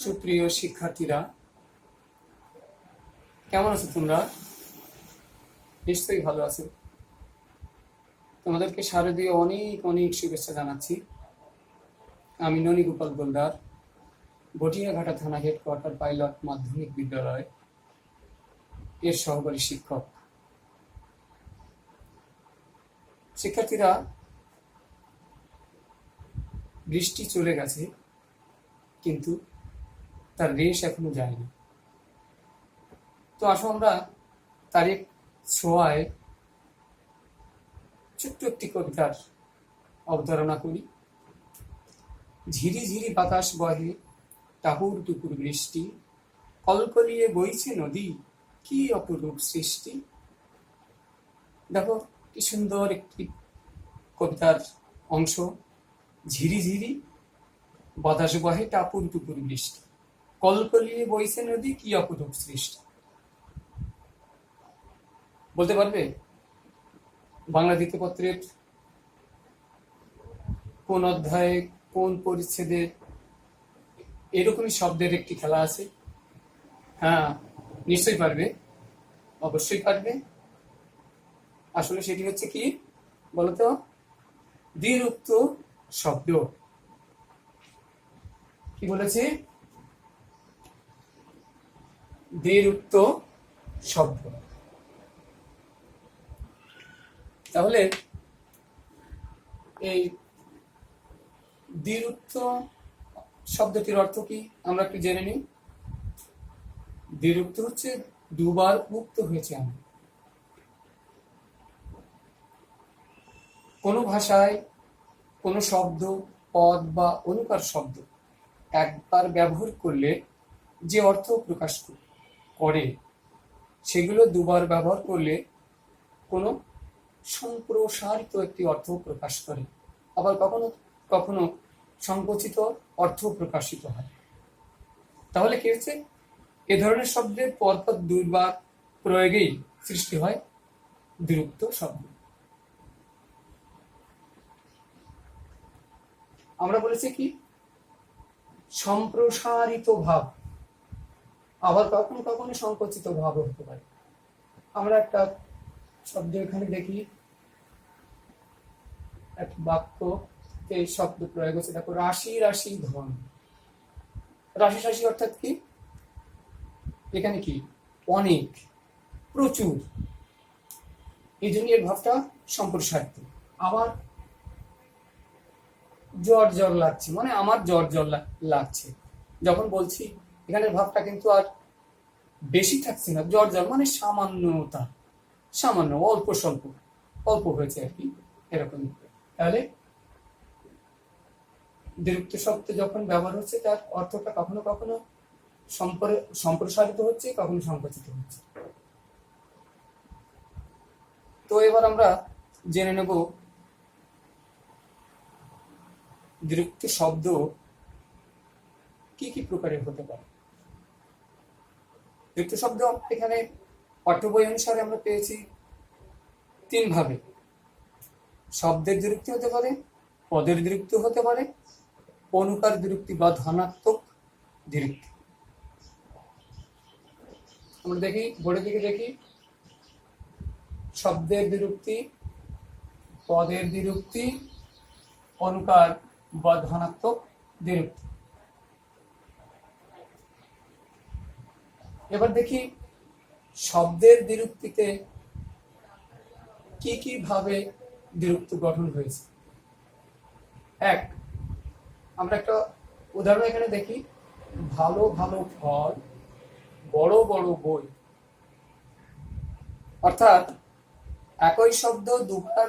সুপ্রিয় শিক্ষার্থীরা, কেমন আছো তোমরা? নিশ্চয়ই ভালো আছো। তোমাদেরকে শারদীয় অনেক অনেক শুভেচ্ছা জানাচ্ছি। আমি ননী গোপাল গোলদার, বটিয়াঘাটা থানা হেডকোয়ার্টার পাইলট মাধ্যমিক বিদ্যালয় এর সহকারী শিক্ষক। শিক্ষার্থীরা, বৃষ্টি চলে গেছে, কিন্তু তার রেশ এখনো যায়নি। তো আসো আমরা তারই ছোঁয়ায় ছোট্ট একটি কবিতার অবতারণা করি। ঝিরি ঝিরি বাতাস বহে, টাপুর টুপুর বৃষ্টি, কলকলিয়ে বইছে নদী, কি অপরূপ সৃষ্টি। দেখো কি সুন্দর একটি কবিতার অংশ। ঝিরি ঝিরি বাতাস বহে, টাপুর টুপুর বৃষ্টি, কলকলিয়ে বইছে নদী, কি অপরূপ সৃষ্টি। বলতে পারবে বাংলা দ্বিতীয় পত্রের কোন অধ্যায়ে কোন পরিচ্ছেদে এরকমই শব্দের একটি খেলা আছে? হ্যাঁ, নিশ্চয়ই পারবে, অবশ্যই পারবে। আসলে সেটি হচ্ছে কি বলতো? দ্বিরুক্ত শব্দ। কি বলেছি? দ্বিরুক্ত শব্দ। তাহলে এই দ্বিরুক্ত শব্দটির অর্থ কি আমরা একটু জেনে নিই। দ্বিরুক্ত হচ্ছে দুবার উক্ত হয়েছে। আমি কোনো ভাষায় কোনো শব্দ, পদ বা অনুকার শব্দ একবার ব্যবহার করলে যে অর্থ প্রকাশ করে, সেগুলো দুবার ব্যবহার করলে কোনো সম্প্রসারিত একটি অর্থ প্রকাশ করে, আবার কখনো কখনো সংকুচিত অর্থ প্রকাশিত হয়। তাহলে কি হচ্ছে? এ ধরনের শব্দের পরপর দুইবার প্রয়োগেই সৃষ্টি হয় দ্বিরুক্ত শব্দ। আমরা বলেছি কি সম্প্রসারিত ভাব, আবার কখনো কখনো সংকুচিত ভাব হতে পারে। আমরা একটা শব্দ এখানে দেখি, এক বাক্য এই শব্দ প্রয়োগ হচ্ছে। দেখো, রাশি রাশি ধন। রাশি রাশি অর্থাৎ কি? এখানে কি অনেক, প্রচুর, এই জন্য এর ভাবটা সম্প্রসারিত। আবার জ্বর জ্বর লাগছে, মানে আমার জ্বর জ্বর লাগছে যখন বলছি, এখানের ভাবটা কিন্তু আর বেশি থাকছে না। জ্বর জ্বর মানে সামান্যতা, সামান্য, অল্প স্বল্প, অল্প হয়েছে আর কি, এরকম। তাহলে দ্বিরুক্ত শব্দ যখন ব্যবহার হচ্ছে, তার অর্থটা কখনো কখনো সম্প্রসারিত হচ্ছে, কখনো সংকুচিত হচ্ছে। তো এবার আমরা জেনে নেব দ্বিরুক্ত শব্দ কি কি প্রকারের হতে পারে। দ্বিরুক্ত শব্দ এখানে পাঠ্য বই অনুসারে আমরা পেয়েছি তিন ভাবে। শব্দের দ্বিরুক্তি হতে পারে, পদের দ্বিরুক্তি হতে পারে, অনুকার দ্বিরুক্তি বা ধনাত্মক দ্বিরুক্তি। আমরা দেখি, বোর্ডের দিকে দেখি, শব্দের দ্বিরুক্তি, পদের দ্বিরুক্তি, অনুকার বা ধনাত্মক দ্বিরুক্তি। এবার দেখি শব্দের দ্বিরুক্তিতে কি কি ভাবে দ্বিরুক্তি গঠন হয়েছে। এক, আমরা একটা উদাহরণ এখানে দেখি, ভালো ভালো ফল, বড় বড় বই। অর্থাৎ একই শব্দ দুবার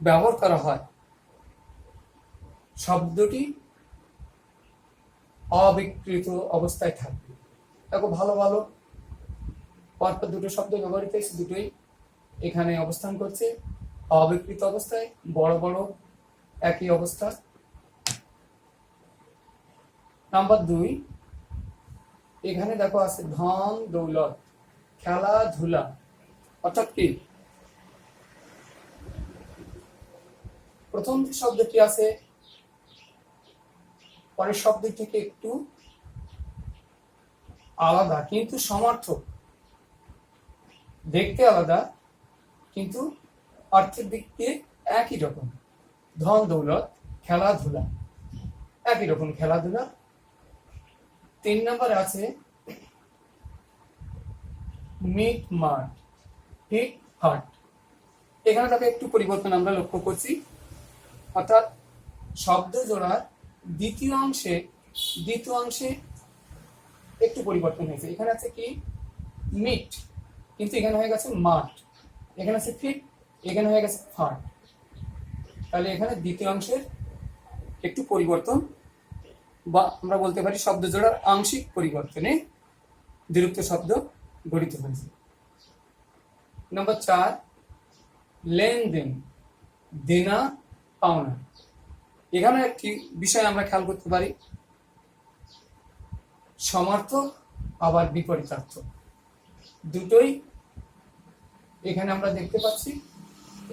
ব্যবহার করা হয়, শব্দটি অবিকৃত অবস্থায় থাকবে। দেখো, ভালো ভালো পরপর দুটো শব্দ ব্যবহৃত হয়েছে, দুটোই এখানে অবস্থান করছে অবিকৃত অবস্থায়। বড় বড় একই অবস্থা। নাম্বার দুই, এখানে দেখো আছে ধন দৌলত, খেলাধুলা। অর্থাৎ কি প্রথম যে শব্দটি আছে পরের শব্দ থেকে একটু আলাদা কিন্তু সমার্থক, দেখতে আলাদা কিন্তু অর্থের দিক দিয়ে একই রকম। ধন দৌলত, খেলাধুলা, একই রকম খেলাধুলা। 3 নম্বরে আছে মিট মাঠ, হিট হাট। এখানে তাকে একটু পরিবর্তন আমরা লক্ষ্য করছি, অর্থাৎ শব্দ জোড়ার দ্বিতীয় অংশে একটু পরিবর্তন হয়েছে। এখানে আছে কি মিট, কিন্তু এখানে হয়ে গেছে মাঠ। এখানে আছে ফিট, এখানে হয়ে গেছে ফাট। তাহলে এখানে দ্বিতীয় অংশের একটু পরিবর্তন, বা আমরা বলতে পারি শব্দ জোড়ার আংশিক পরিবর্তনে দ্বিরুক্ত শব্দ গঠিত হয়েছে। নম্বর 4, লেনদেন, দেনা পাওনা। এখানে একটি বিষয় আমরা খেয়াল করতে পারি, সমার্থক আবার বিপরীতার্থ দুটোই এখানে আমরা দেখতে পাচ্ছি,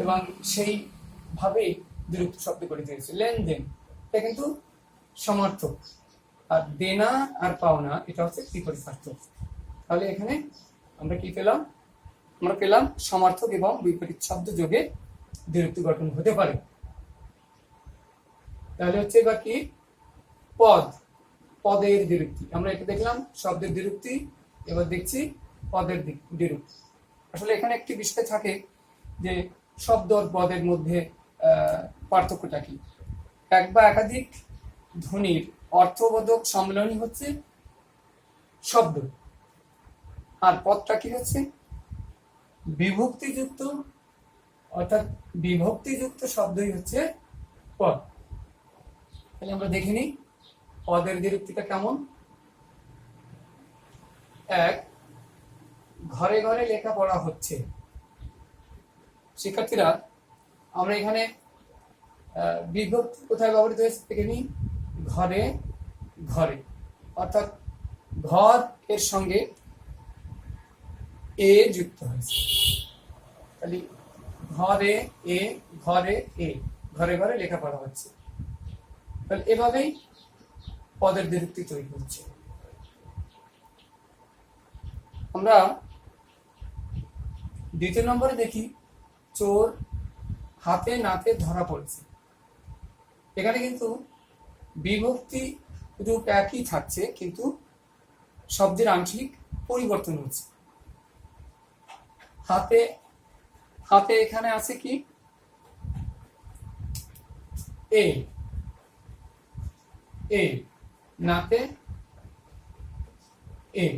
এবং সেইভাবে দ্বিরুক্ত শব্দ গঠিত হয়েছে। লেনদেন এটা কিন্তু সমার্থক, আর দেনা আর পাওনা এটা হচ্ছে বিপরীতার্থ। তাহলে এখানে আমরা কি পেলাম? আমরা পেলাম সমার্থক এবং বিপরীত শব্দ যোগে দ্বিরুক্তি গঠন হতে পারে। তাহলে হচ্ছে এবার কি পদের দ্বিরুক্তি। আমরা এটা দেখলাম শব্দের দ্বিরুক্তি, এবার দেখছি পদের দ্বিরুক্তি। আসলে এখানে একটি বিষয় থাকে যে শব্দ আর পদের মধ্যে পার্থক্যটা কি। এক বা একাধিক ধ্বনির অর্থবোধক সম্মেলনই হচ্ছে শব্দ, আর পদটা কি হচ্ছে বিভক্তিযুক্ত, অর্থাৎ বিভক্তিযুক্ত শব্দই হচ্ছে পদ। তাহলে আমরা দেখে নিই পদের দ্বিরুক্তিটা কেমন। 1, ঘরে ঘরে লেখাপড়া হচ্ছে। শিক্ষার্থীরা, আমরা এখানে বিভক্তি কোথায় ব্যবহৃত হয়েছে দেখে নিই। ঘরে ঘরে, অর্থাৎ ঘর এর সঙ্গে এ যুক্ত হয়েছে। তাহলে ঘরে এ, ঘরে ঘরে লেখাপড়া হচ্ছে। তাহলে এভাবেই পদের দ্বিরুক্তি তৈরি হচ্ছে। আমরা 2 নম্বরে দেখি চোর হাতে নাতে ধরা পড়েছে। এখানে কিন্তু বিভক্তি রূপ একই থাকছে, কিন্তু শব্দের আংশিক পরিবর্তন হচ্ছে। হাতে হাতে এখানে আছে কি এ, নাতে এ।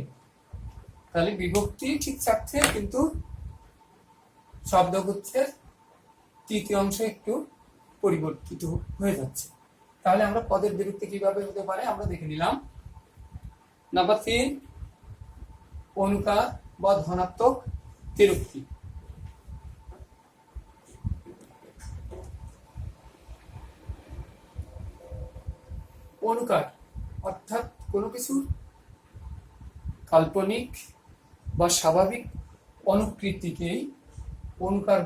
তাহলে বিভক্তি ঠিক থাকছে, কিন্তু শব্দগুচ্ছের তৃতীয় অংশ একটু পরিবর্তিত হয়ে যাচ্ছে। তাহলে আমরা পদের দ্বিরুক্তি কিভাবে হতে পারে আমরা দেখে নিলাম। নাম্বার 3, অনুকার বা ধনাত্মক দ্বিরুক্তি। অনুকার অর্থাৎ কোনো কিছু কাল্পনিক বা স্বাভাবিক অনুকৃতিকেই অনুকার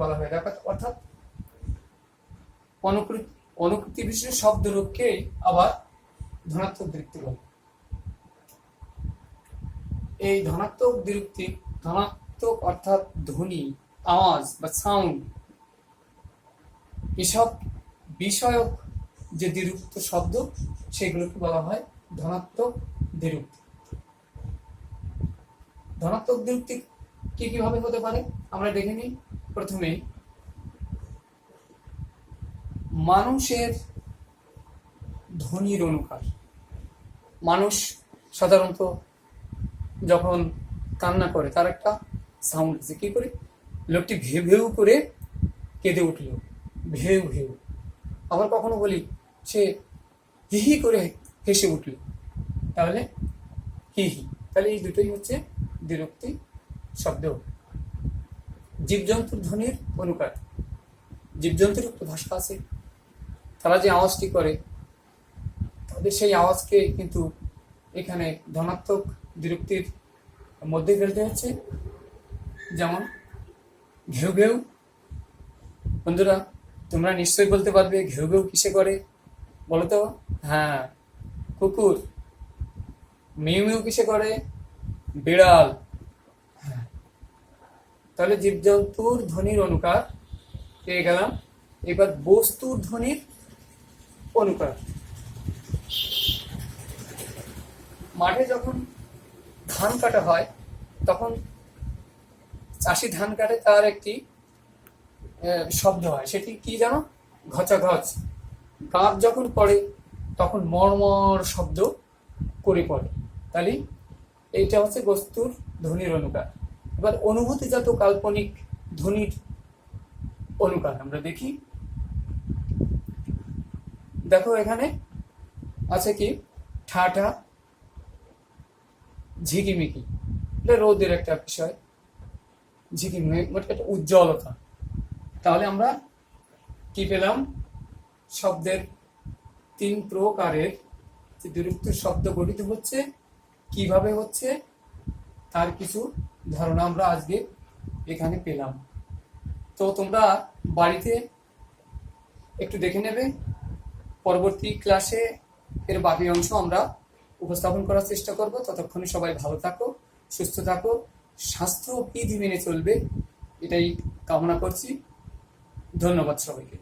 বলা হয়। অর্থাৎ অনুকৃতি বিশেষ শব্দরূপকে আবার ধনাত্মক দ্বিরুক্তি বলে। এই ধনাত্মক দ্বিরুক্তি, ধনাত্মক অর্থাৎ ধ্বনি, আওয়াজ বা সাউন্ড, এসব বিষয়ক যে দ্বিরুক্ত শব্দ সেগুলোকে বলা হয় ধনাত্মক দ্বিরুক্তি। ধনাত্মক দ্বিরুক্তি কি কিভাবে হতে পারে আমরা দেখে নিই। প্রথমে মানুষের ধ্বনির অনুকার। মানুষ সাধারণত যখন কান্না করে তার একটা সাউন্ড আছে, কি করে লোকটি ভেউ ভেউ করে কেঁদে উঠল, ভেউ ভেউ। আবার কখনো বলি সে হি হি করে হেসে উঠল, তাহলে হি হি। তাহলে এই দুটোই হচ্ছে দ্বিরুক্তি শব্দ। জীবজন্তুর ধ্বনির অনুকার। জীবজন্তুর একটা ভাষা আছে, তারা যে আওয়াজটি করে তাদের সেই আওয়াজকে কিন্তু এখানে ধনাত্মক দ্বিরুক্তির মধ্যে ফেলতে হচ্ছে। যেমন ঘেউ ঘেউ। বন্ধুরা, তোমরা নিশ্চয়ই বলতে পারবে ঘেউ ঘেউ কিসে করে? বলো তো। হ্যাঁ, কুকুর। মিউ মিউ কিসে করে? বিড়াল। তাহলে জীবজন্তুর ধ্বনির অনুকার পেয়ে গেলাম। এবার বস্তুর ধ্বনির অনুকার। মাঠে যখন ধান কাটা হয় তখন চাষি ধান কাটে, তার একটি শব্দ হয়, সেটি কি জানো? ঘচাঘচ। কাক যখন পড়ে তখন মর্মর শব্দ করে পড়ে। তাহলে এইটা হচ্ছে বস্তুর ধ্বনির অনুকার। এবার অনুভূতিজাত কাল্পনিক ধ্বনির অনুকার আমরা দেখি। দেখো এখানে আছে কি? ঠাঠা, ঝিকিমিকি, এটা রোদের একটা বিষয়। ঝিকিমিকি মানে একটা উজ্জ্বলতা। তাহলে আমরা কি পেলাম? শব্দের তিন প্রকারের যে দ্বিরুক্ত শব্দ গঠিত হচ্ছে, কিভাবে হচ্ছে, তার কিছু ধারণা আমরা আজকে এখানে পেলাম। তো তোমরা বাড়িতে একটু দেখে নেবে। পরবর্তী ক্লাসে এর বাকি অংশ আমরা উপস্থাপন করার চেষ্টা করব। ততক্ষণে সবাই ভালো থাকো, সুস্থ থাকো, স্বাস্থ্য বিধি মেনে চলবে, এটাই কামনা করছি। ধন্যবাদ সবাইকে।